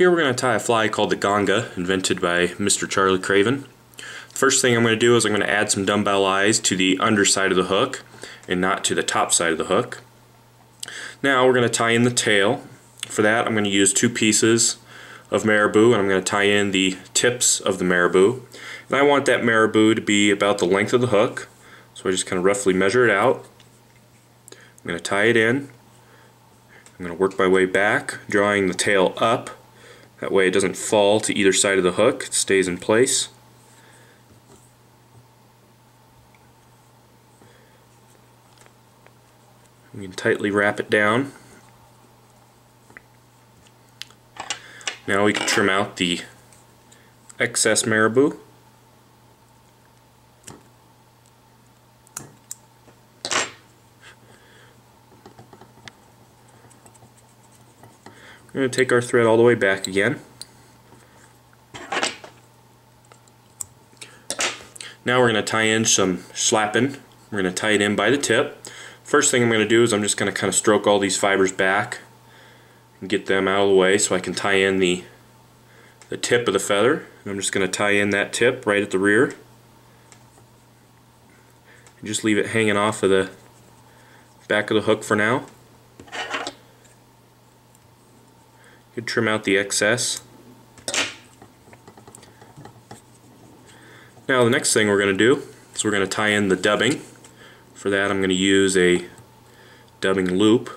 Here we're going to tie a fly called the Gonga, invented by Mr. Charlie Craven. First thing I'm going to do is I'm going to add some dumbbell eyes to the underside of the hook and not to the top side of the hook. Now we're going to tie in the tail. For that I'm going to use 2 pieces of marabou, and I'm going to tie in the tips of the marabou. And I want that marabou to be about the length of the hook, so I just kind of roughly measure it out. I'm going to tie it in. I'm going to work my way back, drawing the tail up. That way it doesn't fall to either side of the hook, it stays in place. You can tightly wrap it down. Now we can trim out the excess marabou. We're going to take our thread all the way back again. Now we're going to tie in some schlappen. We're going to tie it in by the tip. First thing I'm going to do is I'm just going to kind of stroke all these fibers back and get them out of the way so I can tie in the tip of the feather. And I'm just going to tie in that tip right at the rear. And just leave it hanging off of the back of the hook for now. You can trim out the excess. Now the next thing we're going to do is we're going to tie in the dubbing. For that I'm going to use a dubbing loop.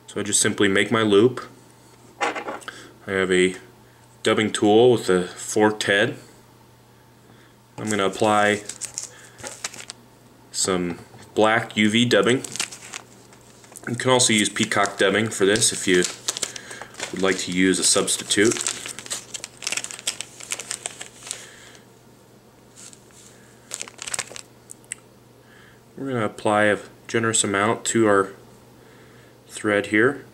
So I just simply make my loop. I have a dubbing tool with a forked head. I'm going to apply some black UV dubbing. You can also use peacock dubbing for this if you would like to use a substitute. We're going to apply a generous amount to our thread here.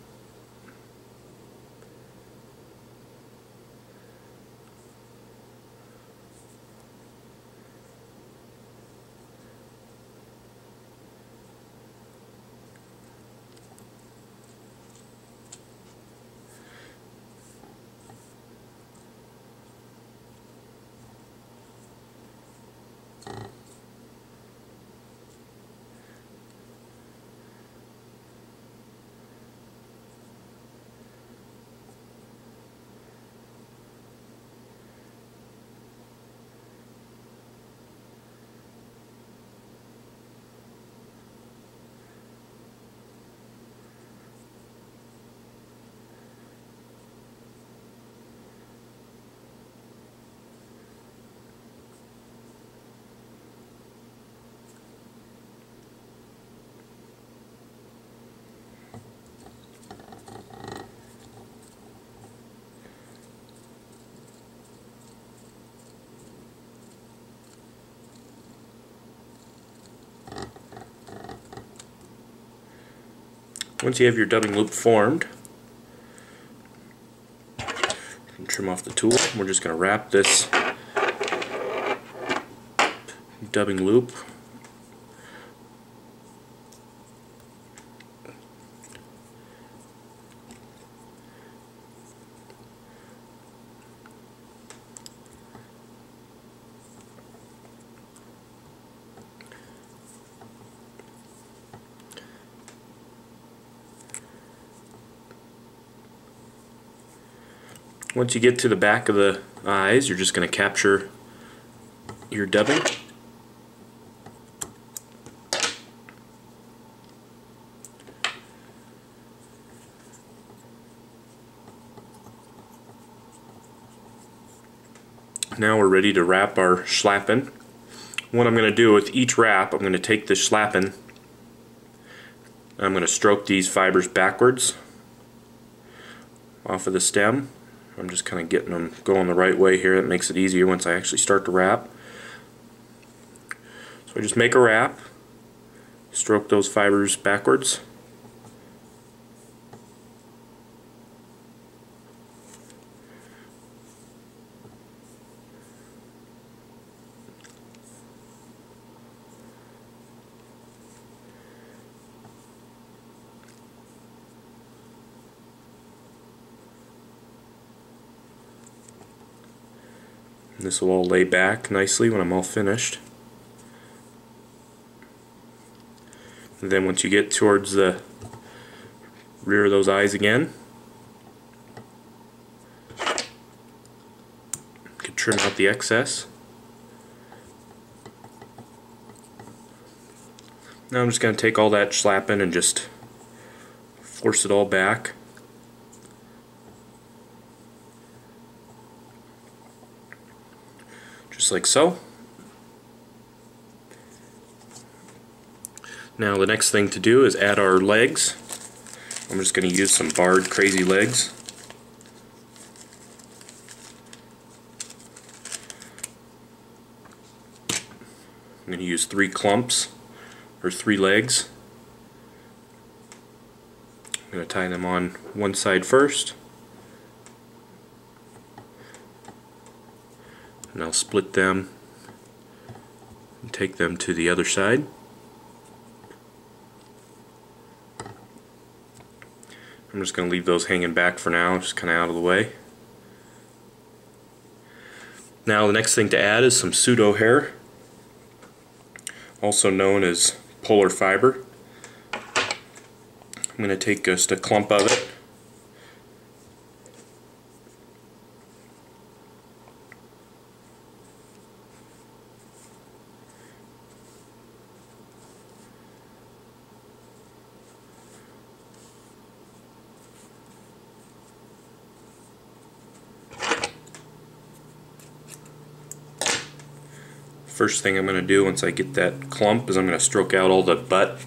Once you have your dubbing loop formed, you can trim off the tool. We're just going to wrap this dubbing loop Once you get to the back of the eyes, you're just going to capture your dubbing. Now we're ready to wrap our schlappen. What I'm going to do with each wrap, I'm going to take the schlappen and I'm going to stroke these fibers backwards off of the stem. I'm just kind of getting them going the right way here. That makes it easier once I actually start to wrap. So I just make a wrap, stroke those fibers backwards. This will all lay back nicely when I'm all finished. And then once you get towards the rear of those eyes again, you can trim out the excess. Now I'm just going to take all that slapping and just force it all back. Just like so. Now the next thing to do is add our legs. I'm just going to use some barred crazy legs. I'm going to use 3 clumps, or 3 legs. I'm going to tie them on one side first, and I'll split them and take them to the other side. I'm just going to leave those hanging back for now, just kind of out of the way. Now the next thing to add is some pseudo hair, also known as polar fiber. I'm going to take just a clump of it, first thing I'm going to do once I get that clump is I'm going to stroke out all the butt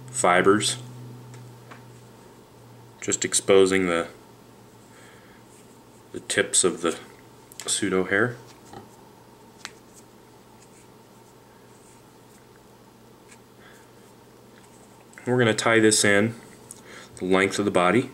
fibers, just exposing the tips of the pseudo hair. We're going to tie this in the length of the body.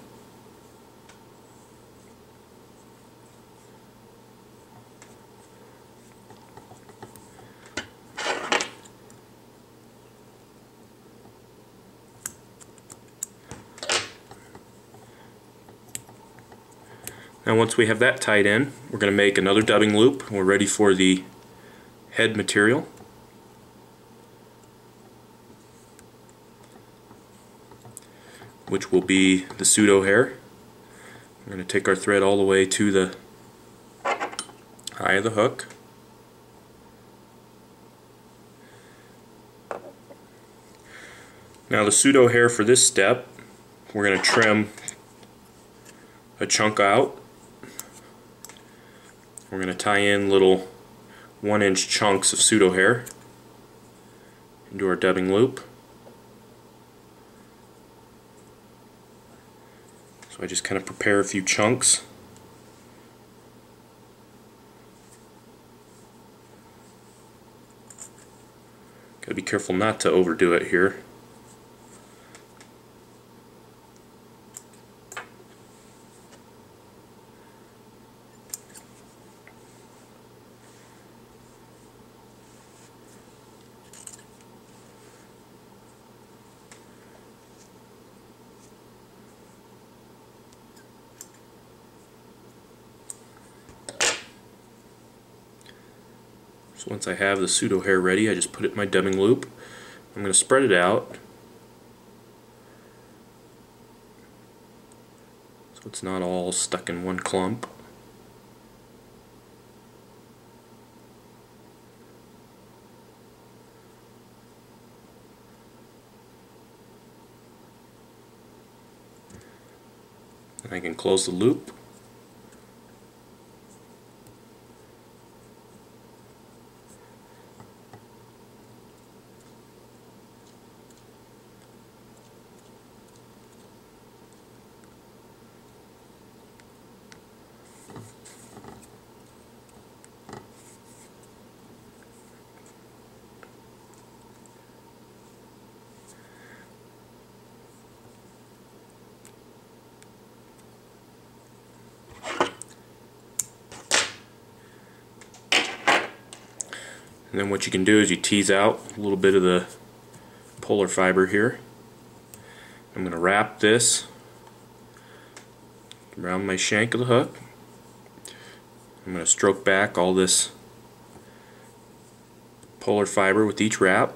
Now once we have that tied in, we're going to make another dubbing loop. We're ready for the head material. Which will be the pseudo hair. We're going to take our thread all the way to the eye of the hook. Now the pseudo hair for this step, we're going to trim a chunk out. We're going to tie in little 1-inch chunks of pseudo hair into our dubbing loop. So I just kind of prepare a few chunks. Gotta be careful not to overdo it here. So once I have the pseudo hair ready, I just put it in my dubbing loop. I'm going to spread it out so it's not all stuck in one clump. And I can close the loop. And then what you can do is you tease out a little bit of the polar fiber here. I'm going to wrap this around my shank of the hook. I'm going to stroke back all this polar fiber with each wrap,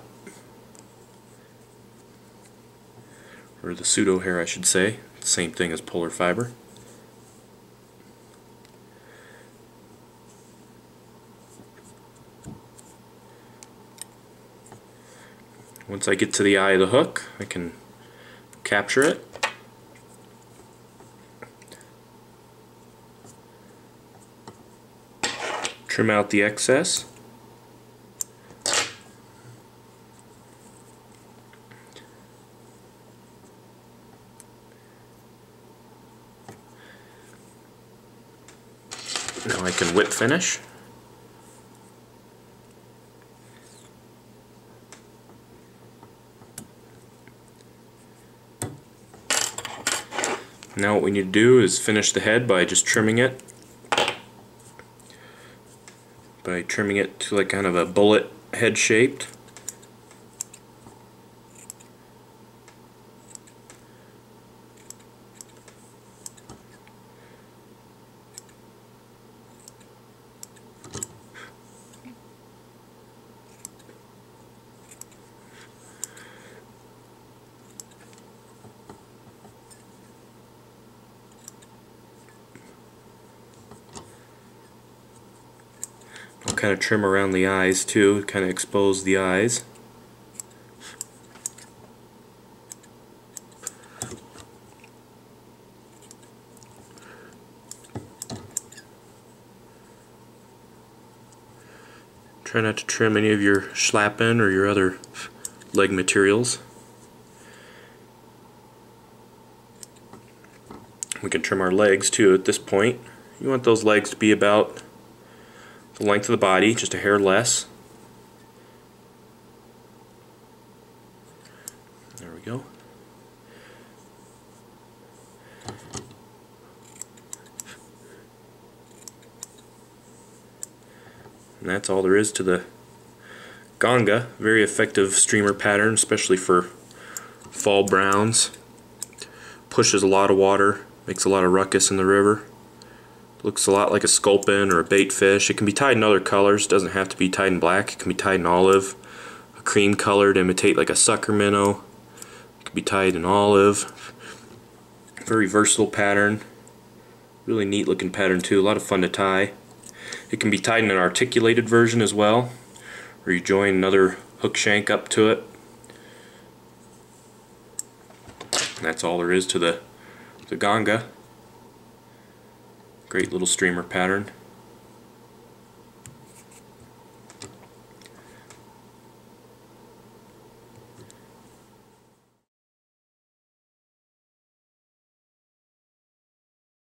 or the pseudo hair I should say, same thing as polar fiber. Once I get to the eye of the hook, I can capture it. Trim out the excess. Now I can whip finish. Now what we need to do is finish the head by just trimming it. By trimming it to like kind of a bullet head shaped. I'll kind of trim around the eyes too, kind of expose the eyes. Try not to trim any of your schlappen or your other leg materials. We can trim our legs too at this point. You want those legs to be about the length of the body, just a hair less. There we go. And that's all there is to the Gonga. Very effective streamer pattern, especially for fall browns. Pushes a lot of water, makes a lot of ruckus in the river. Looks a lot like a sculpin or a bait fish. It can be tied in other colors. It doesn't have to be tied in black. It can be tied in olive, a cream color to imitate like a sucker minnow. It can be tied in olive. Very versatile pattern. Really neat looking pattern too. A lot of fun to tie. It can be tied in an articulated version as well, or you join another hook shank up to it. And that's all there is to the Gonga. Great little streamer pattern.